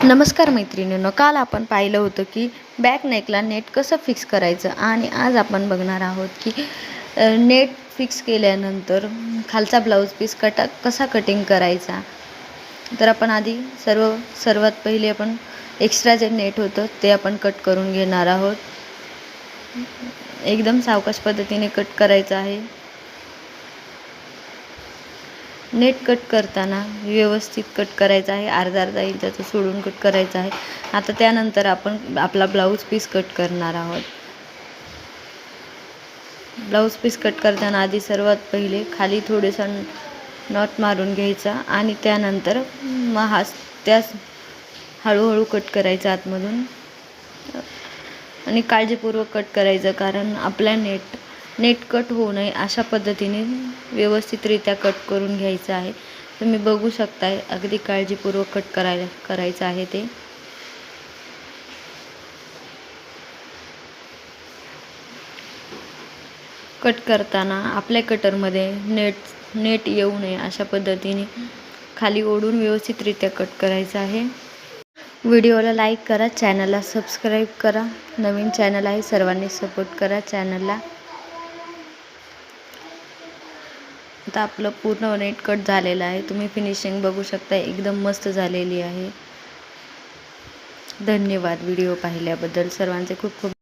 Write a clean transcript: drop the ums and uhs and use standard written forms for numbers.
नमस्कार मैत्रिणींनो, काल आपण पाहिलं होतं की बॅक नेकला नेट कसं फिक्स करायचं आणि आज आपण बघणार आहोत की नेट फिक्स केल्यानंतर खालचा ब्लाऊज पीस कसा कटिंग करायचा. तर आपण आधी सर्वात पहिले आपण एक्स्ट्रा जे नेट होतं ते आपण कट करून घेणार आहोत. एकदम सावकाश पद्धतीने कट करायचं आहे. नेट कट करताना व्यवस्थित कट करायचा आहे. अर्धा इंचाचं सोडून कट करायचं आहे. आता त्यानंतर आपण आपला ब्लाऊज पीस कट करणार आहोत. ब्लाऊज पीस कट करताना आधी सर्वात पहिले खाली थोडेसा नॉट मारून घ्यायचा आणि त्यानंतर मग त्यास हळूहळू कट करायचा आतमधून आणि काळजीपूर्वक कट करायचं, कारण आपल्या नेट कट होऊ नये अशा पद्धतीने व्यवस्थितरित्या कट करून घ्यायचं आहे. तुम्ही बघू शकताय अगदी काळजीपूर्वक कट करायचं आहे. ते कट करताना आपल्या कटरमध्ये नेट येऊ नये अशा पद्धतीने खाली ओढून व्यवस्थितरित्या कट करायचं आहे. व्हिडिओला लाईक करा, चॅनलला सबस्क्राईब करा. नवीन चॅनल आहे, सर्वांनी सपोर्ट करा चॅनलला. आता आपलं पूर्ण नेट कट झालेलं आहे. तुम्ही फिनिशिंग बघू शकता, एकदम मस्त झालेली आहे. धन्यवाद व्हिडिओ पाहिल्याबद्दल सर्वांचे खूप खूप